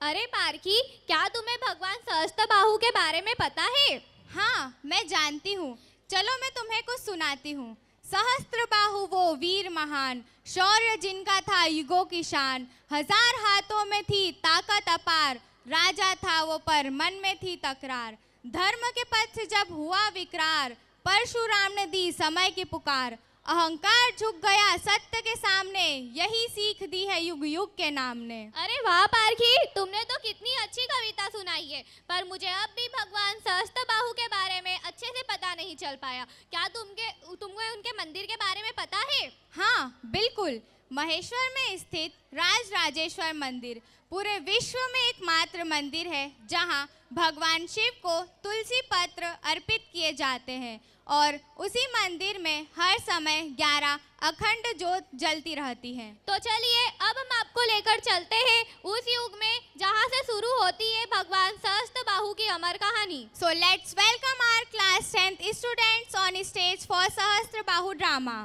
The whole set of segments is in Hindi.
अरे पारखी, क्या तुम्हें भगवान सहस्त्रबाहु के बारे में पता है? हाँ, मैं जानती हूँ। चलो मैं तुम्हें कुछ सुनाती हूँ। सहस्त्रबाहु वो वीर महान, शौर्य जिनका था युगों की शान। 1000 हाथों में थी ताकत अपार, राजा था वो पर मन में थी तकरार। धर्म के पथ से जब हुआ विकरार, परशुराम ने दी समय की पुकार। अहंकार झुक गया सत्य के सामने, यही सीख दी है युग युग के नाम ने। अरे वाह पारखी, तुमने तो कितनी अच्छी कविता सुनाई है, पर मुझे अब भी भगवान सहस्त्रबाहु के बारे में अच्छे से पता नहीं चल पाया। क्या तुमको उनके मंदिर के बारे में पता है? हाँ बिल्कुल, महेश्वर में स्थित राजराजेश्वर मंदिर पूरे विश्व में एकमात्र मंदिर है जहाँ भगवान शिव को तुलसी पत्र अर्पित किए जाते हैं और उसी मंदिर में हर समय 11 अखंड ज्योत जलती रहती है। तो चलिए अब हम आपको लेकर चलते हैं उस युग में जहाँ से शुरू होती है भगवान सहस्त्रबाहु की अमर कहानी। So let's welcome our class 10th students on stage for Sahastrabahu drama.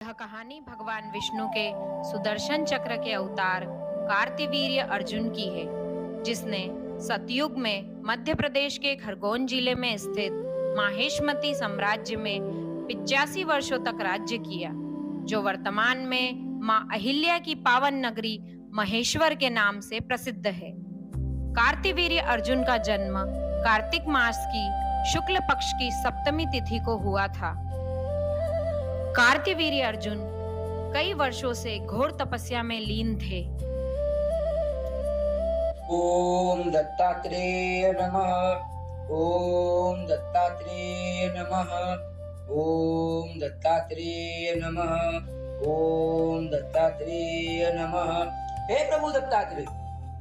यह कहानी भगवान विष्णु के सुदर्शन चक्र के अवतार कार्तिवीर्य अर्जुन की है, जिसने सतयुग में मध्य प्रदेश के खरगोन जिले में स्थित माहेशमती साम्राज्य में 85 वर्षों तक राज्य किया, जो वर्तमान में मां अहिल्या की पावन नगरी महेश्वर के नाम से प्रसिद्ध है। कार्तिवीर्य अर्जुन का जन्म कार्तिक मास की शुक्ल पक्ष की सप्तमी तिथि को हुआ था। कार्तिवीर्य अर्जुन कई वर्षों से घोर तपस्या में लीन थे। ओम दत्तात्रेय नमः। ओम दत्तात्रेय नमः। ओम दत्तात्रेय नमः। ओम दत्तात्रेय नमः। हे प्रभु दत्तात्रेय,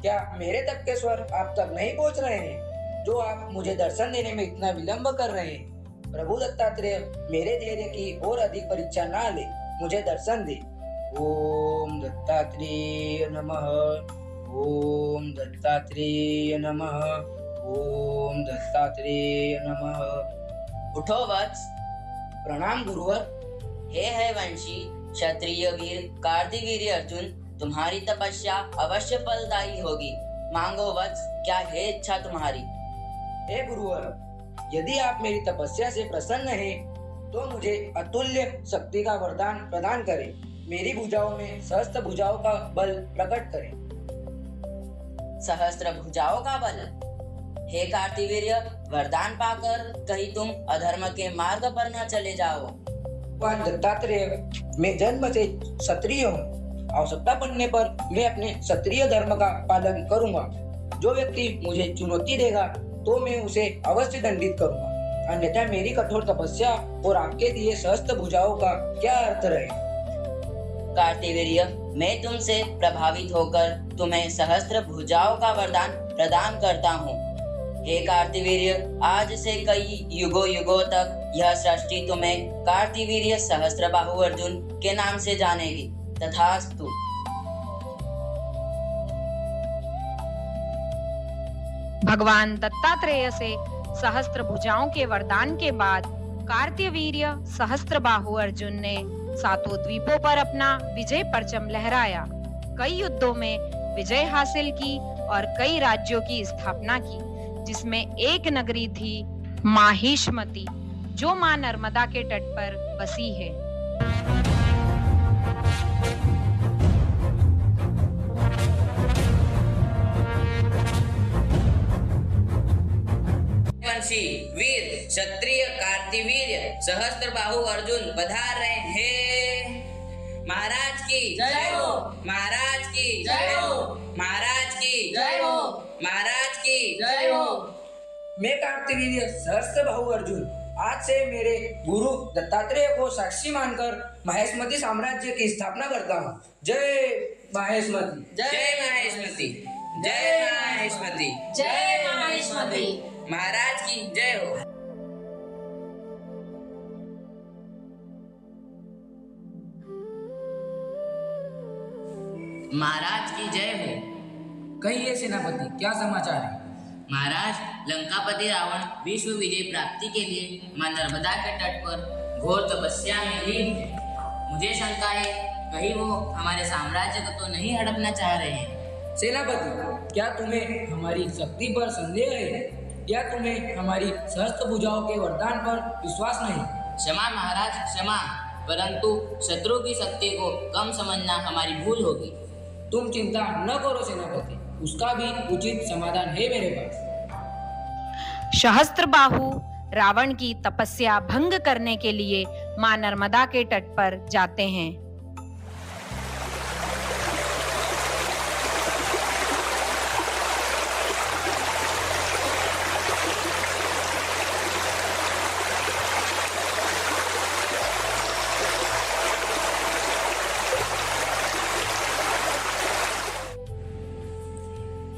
क्या मेरे तक के स्वर आप तक नहीं पहुंच रहे हैं, जो आप मुझे दर्शन देने में इतना विलंब कर रहे हैं? प्रभु दत्तात्रेय, मेरे धैर्य की और अधिक परीक्षा ना ले, मुझे दर्शन दे। ओम दत्तात्रेय नमः। ओम दत्तात्रेय नमः। ओम दत्तात्रेय नमः। उठो वत्स। प्रणाम गुरुवर। हे वंशी क्षत्रिय वीर कार्तिवीर्य अर्जुन, तुम्हारी तपस्या अवश्य फलदायी होगी। मांगो वत्स, क्या है इच्छा तुम्हारी? हे गुरुवर, यदि आप मेरी तपस्या से प्रसन्न हैं, तो मुझे अतुल्य शक्ति का वरदान प्रदान करें। मेरी भुजाओं में सहस्त्र भुजाओं का बल प्रकट करें। सहस्त्र भुजाओं का बल? हे कार्तिवीर्य, वरदान पाकर कहीं तुम अधर्म के मार्ग पर न चले जाओ। भगवान दत्तात्रेय, मैं जन्म से क्षत्रिय हूँ। आवश्यकता पड़ने पर मैं अपने क्षत्रिय धर्म का पालन करूँगा। जो व्यक्ति मुझे चुनौती देगा तो मैं उसे अवश्य दंडित करूँगा, अन्यथा मेरी कठोर तपस्या और आपके दिए सहस्त्र भुजाओं का क्या अर्थ रहे? कार्तिवीर्य, मैं तुमसे प्रभावित होकर तुम्हें सहस्त्र भुजाओं का वरदान प्रदान करता हूँ। हे कार्तिवीर्य, आज से कई युगों युगों तक यह सृष्टि तुम्हें कार्तिवीर्य सहस्त्रबाहु अर्जुन के नाम से जानेगी। तथास्तु। भगवान दत्तात्रेय से सहस्त्र भुजाओं के वरदान के बाद कार्तिवीर्य सहस्त्रबाहु अर्जुन ने सातों द्वीपों पर अपना विजय परचम लहराया, कई युद्धों में विजय हासिल की और कई राज्यों की स्थापना की, जिसमें एक नगरी थी माहिष्मती, जो मां नर्मदा के तट पर बसी है। वंशी वीर क्षत्रिय कार्तिवीर्य सहस्त्रबाहु अर्जुन पधार रहे हैं। महाराज की जय हो। महाराज की जय हो। महाराज की जय हो। महाराज की जय हो। मैं कार्तिवीर्य सहस्त्रबाहु अर्जुन आज से मेरे गुरु दत्तात्रेय को साक्षी मानकर महेशमती साम्राज्य की स्थापना करता हूँ। जय महेशमती। जय महेशमती। जय महेशमती। जय महेशमती। महाराज की जय हो। महाराज की जय हो। कहिए सेनापति, क्या समाचार है? महाराज, लंकापति रावण विश्व विजय प्राप्ति के लिए मां नर्मदा के तट पर घोर तपस्या में लीन है। मुझे शंका है, कहीं वो हमारे साम्राज्य को तो नहीं हड़पना चाह रहे हैं। सेनापति, क्या तुम्हें हमारी शक्ति पर संदेह है या तुम्हें हमारी सहस्त्र भुजाओं के वरदान पर विश्वास नहीं? क्षमा महाराज, क्षमा, परंतु शत्रु की शक्ति को कम समझना हमारी भूल होगी। तुम चिंता न करो सेनापति, उसका भी उचित समाधान है मेरे पास। सहस्त्रबाहु रावण की तपस्या भंग करने के लिए मां नर्मदा के तट पर जाते हैं।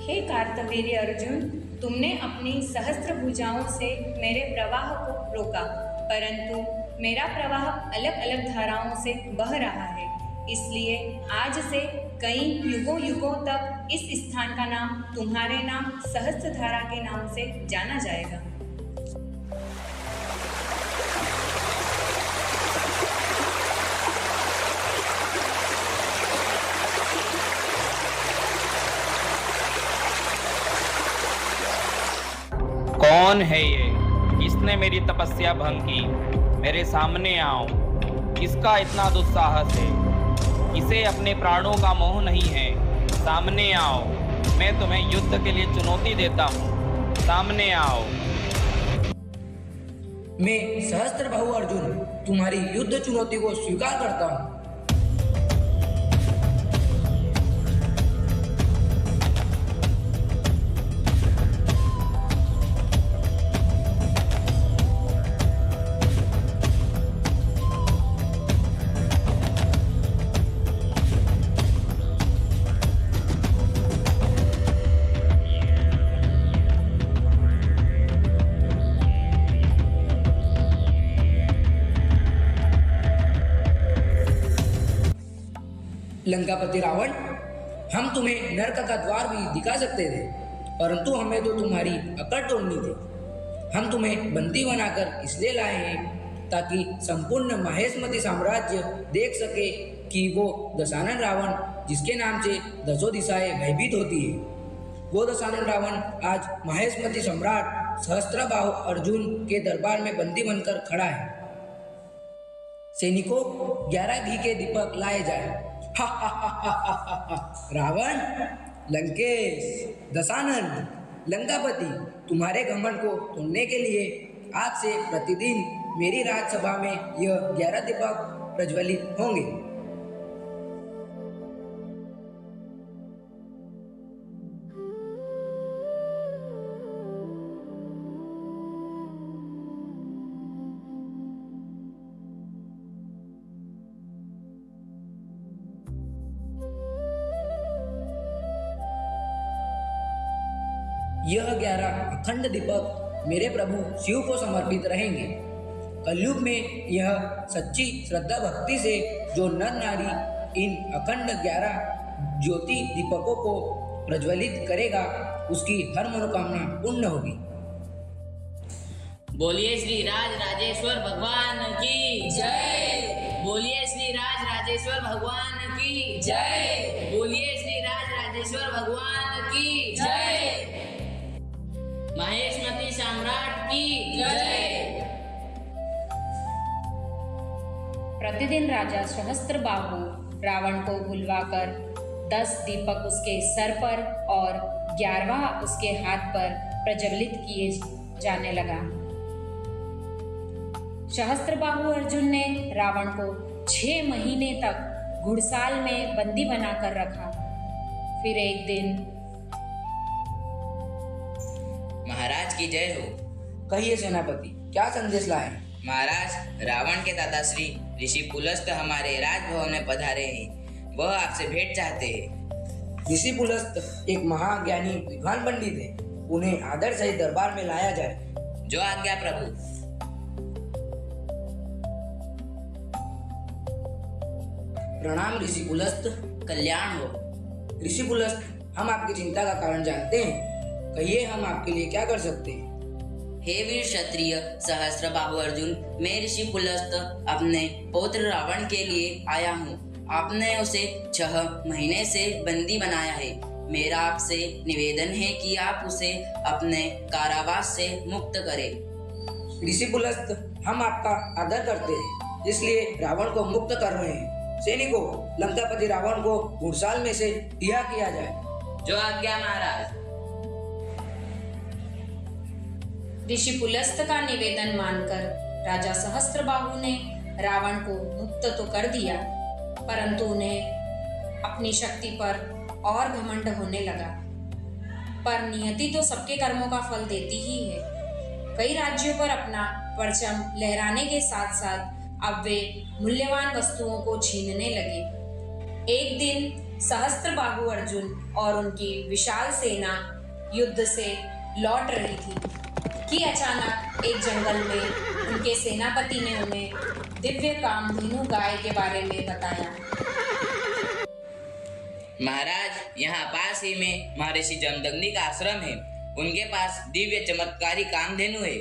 हे कार्तवीर्य अर्जुन, तुमने अपनी सहस्त्र भुजाओं से मेरे प्रवाह को रोका, परंतु मेरा प्रवाह अलग अलग धाराओं से बह रहा है। इसलिए आज से कई युगों युगों तक इस स्थान का नाम तुम्हारे नाम सहस्त्र धारा के नाम से जाना जाएगा। कौन है ये? किसने मेरी तपस्या भंग की? मेरे सामने आओ। किसका इतना दुस्साहस है? किसे अपने प्राणों का मोह नहीं है? सामने आओ, मैं तुम्हें युद्ध के लिए चुनौती देता हूँ। सामने आओ। मैं सहस्त्रबाहु अर्जुन तुम्हारी युद्ध चुनौती को स्वीकार करता हूँ। लंकापति रावण, हम तुम्हें नरक का द्वार भी दिखा सकते थे, परंतु हमें तो तुम्हारी अकड़ तोड़नी थी। हम तुम्हें बंदी बनाकर इसलिए लाए हैं ताकि संपूर्ण महेशमती साम्राज्य देख सके कि वो दशानन रावण जिसके नाम से दसों दिशाएं भयभीत होती है, वो दशानन रावण आज महेशमती सम्राट सहस्त्रबाहु अर्जुन के दरबार में बंदी बनकर खड़ा है। सैनिकों, 11 घी के दीपक लाए जाए। रावण, लंकेश, दशानन, लंकापति, तुम्हारे घमंड को तोड़ने के लिए आज से प्रतिदिन मेरी राजसभा में यह 11 दीपक प्रज्वलित होंगे। यह 11 अखंड दीपक मेरे प्रभु शिव को समर्पित रहेंगे। कलयुग में यह सच्ची श्रद्धा भक्ति से जो नर नारी इन अखंड 11 ज्योति दीपकों को प्रज्वलित करेगा, उसकी हर मनोकामना पूर्ण होगी। बोलिए श्री राज राजेश्वर भगवान की जय। बोलिए श्री राज राजेश्वर भगवान की जय। बोलिए श्री राज राजेश्वर भगवान की जय। महेशमती सम्राट की जय। प्रतिदिन राजा सहस्त्रबाहु रावण को बुलवाकर 10 दीपक उसके सर पर और 11वां उसके हाथ पर प्रज्वलित किए जाने लगा। सहस्त्रबाहु अर्जुन ने रावण को 6 महीने तक घुड़साल में बंदी बनाकर रखा। फिर एक दिन महाराज की जय हो। कहिए सेनापति, क्या संदेश लाए? महाराज, रावण के दादा श्री ऋषि पुलस्त हमारे राजभवन में पधारे हैं। वह आपसे भेंट चाहते हैं। ऋषि पुलस्त एक महाज्ञानी विद्वान पंडित है, उन्हें आदर सहित दरबार में लाया जाए। जो आज्ञा प्रभु। प्रणाम ऋषि पुलस्त। कल्याण हो। ऋषि पुलस्त, हम आपकी चिंता का कारण जानते हैं, कहिए हम आपके लिए क्या कर सकते हैं? हे वीर क्षत्रिय सहस्त्रबाहु अर्जुन, मैं ऋषि पुलस्त अपने पौत्र रावण के लिए आया हूँ। आपने उसे 6 महीने से बंदी बनाया है। मेरा आपसे निवेदन है कि आप उसे अपने कारावास से मुक्त करें। ऋषि पुलस्त, हम आपका आदर करते हैं, इसलिए रावण को मुक्त कर रहे हैं। सैनिकों, लंकापति रावण को घुड़साल में से रिहा किया जाए। जो आज्ञा महाराज। ऋषि पुलस्त का निवेदन मानकर राजा सहस्त्रबाहु ने रावण को मुक्त तो कर दिया, परंतु उन्हें अपनी शक्ति पर और घमंड होने लगा। पर नियति तो सबके कर्मों का फल देती ही है। कई राज्यों पर अपना परचम लहराने के साथ साथ अब वे मूल्यवान वस्तुओं को छीनने लगे। एक दिन सहस्त्रबाहु अर्जुन और उनकी विशाल सेना युद्ध से लौट रही थी कि अचानक एक जंगल में उनके सेनापति ने उन्हें दिव्य कामधेनु गाय के बारे में बताया। महाराज, यहाँ पास ही में महर्षि जमदग्नि का आश्रम है। उनके पास दिव्य चमत्कारी कामधेनु है।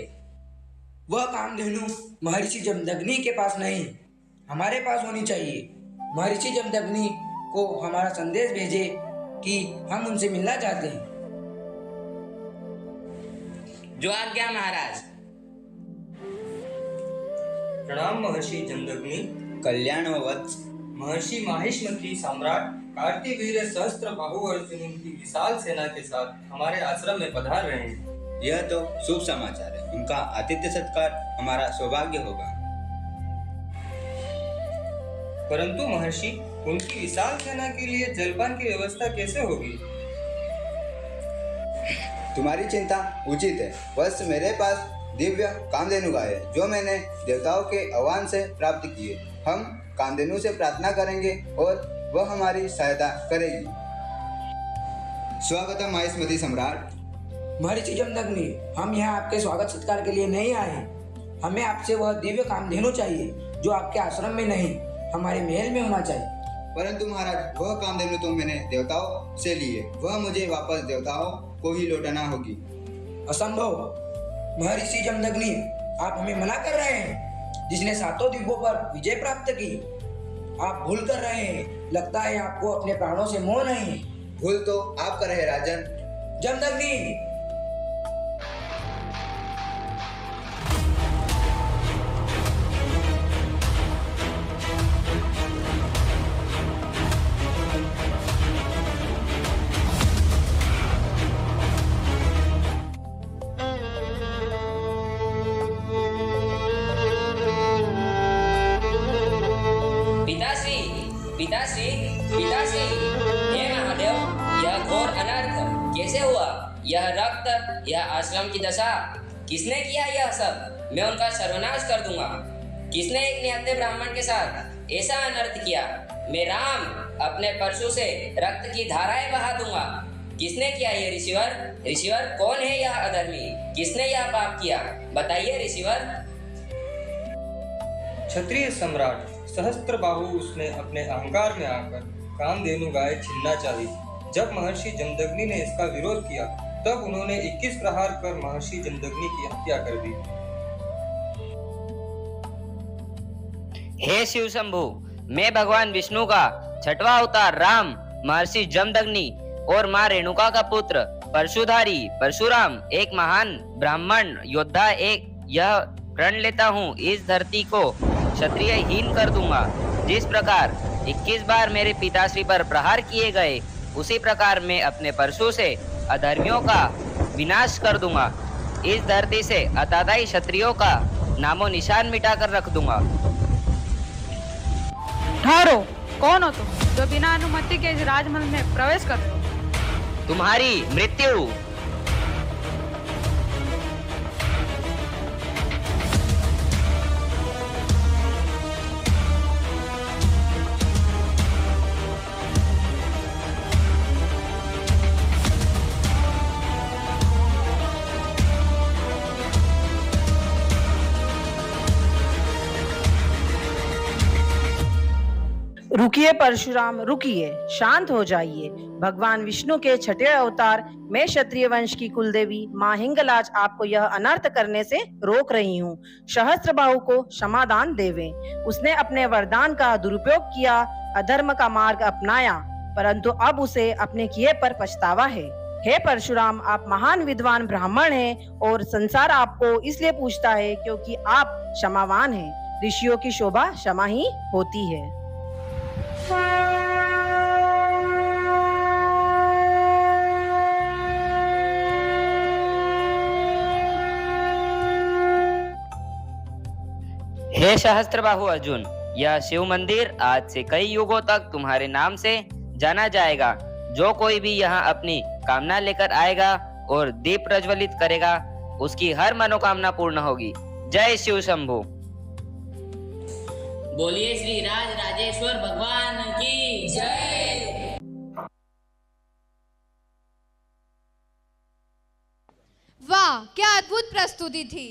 वह कामधेनु महर्षि जमदग्नि के पास नहीं, हमारे पास होनी चाहिए। महर्षि जमदग्नि को हमारा संदेश भेजे कि हम उनसे मिलना चाहते हैं। जो आज्ञा महाराज। प्रणाम महर्षि जमदग्नि। कल्याण वत्स। महर्षि माहिष्मती सम्राट कार्तिवीर्य सहस्त्रबाहु अर्जुन उनकी विशाल सेना के साथ हमारे आश्रम में पधार रहे हैं। यह तो शुभ समाचार है। उनका आतिथ्य सत्कार हमारा सौभाग्य होगा। परंतु महर्षि, उनकी विशाल सेना के लिए जलपान की व्यवस्था कैसे होगी? तुम्हारी चिंता उचित है। बस मेरे पास दिव्य कामधेनु गाय है, जो मैंने देवताओं के आह्वान से प्राप्त किए। हम कामधेनु से प्रार्थना करेंगे और वह हमारी सहायता करेगी। स्वागतम माहिष्मती सम्राट। महर्षि जमदग्नि, हम यहाँ आपके स्वागत सत्कार के लिए नहीं आए। हमें आपसे वह दिव्य कामधेनु चाहिए जो आपके आश्रम में नहीं, हमारे महल में होना चाहिए। परंतु महाराज, वह कामधेनु तो मैंने देवताओं से ली है। वह मुझे वापस देवताओं को ही लौटाना होगी। असंभव। महर्षि जमदग्नि, आप हमें मना कर रहे हैं, जिसने 7 द्वीपों पर विजय प्राप्त की। आप भूल कर रहे हैं। लगता है आपको अपने प्राणों से मोह नहीं। भूल तो आप कर रहे राजन। जमदग्नि, पिताश्री, हे महादेव, यह घोर अनर्थ कैसे हुआ? यह रक्त, यह आश्रम की दशा, किसने किया यह सब? मैं उनका सर्वनाश कर दूंगा। किसने एक निहत्थे ब्राह्मण के साथ ऐसा अनर्थ किया? मैं राम अपने परशु से रक्त की धाराएं बहा दूंगा। किसने किया ये ऋषिवर? ऋषिवर, कौन है यह अधर्मी? किसने यह पाप किया? बताइए ऋषिवर। क्षत्रिय सम्राट सहस्त्रबाहु, उसने अपने अहंकार में आकर कामधेनु गाय छीनना चाही। जब महर्षि जमदग्नि ने इसका विरोध किया, तब उन्होंने 21 प्रहार कर महर्षि जमदग्नि की हत्या कर दी। हे शिव शंभु, मैं भगवान विष्णु का 6वां अवतार राम, महर्षि जमदग्नि और माँ रेणुका का पुत्र परशुधारी परशुराम, एक महान ब्राह्मण योद्धा, यह प्रण लेता हूँ, इस धरती को क्षत्रिय हीन कर दूंगा। जिस प्रकार 21 बार मेरे पिताश्री पर प्रहार किए गए, उसी प्रकार मैं अपने परशु से अधर्मियों का विनाश कर दूंगा। इस धरती से अतादाई क्षत्रियों का नामो निशान मिटाकर रख दूंगा। ठहरो, कौन हो तुम जो बिना अनुमति के इस राजमहल में प्रवेश कर रहे हो? तुम्हारी मृत्यु। रुकिए परशुराम, रुकिए, शांत हो जाइए। भगवान विष्णु के 6ठे अवतार मैं क्षत्रिय वंश की कुलदेवी माँ हिंगलाज आपको यह अनर्थ करने से रोक रही हूँ। सहस्त्रबाहु को क्षमादान देवें। उसने अपने वरदान का दुरुपयोग किया, अधर्म का मार्ग अपनाया, परंतु अब उसे अपने किए पर पछतावा है। हे परशुराम, आप महान विद्वान ब्राह्मण हैं और संसार आपको इसलिए पूछता है क्योंकि आप क्षमावान हैं। ऋषियों की शोभा क्षमा ही होती है। हे सहस्त्रबाहु अर्जुन, यह शिव मंदिर आज से कई युगों तक तुम्हारे नाम से जाना जाएगा। जो कोई भी यहाँ अपनी कामना लेकर आएगा और दीप प्रज्वलित करेगा, उसकी हर मनोकामना पूर्ण होगी। जय शिव शंभु। बोलिए श्री राज राजेश्वर भगवान की जय। वाह, क्या अद्भुत प्रस्तुति थी।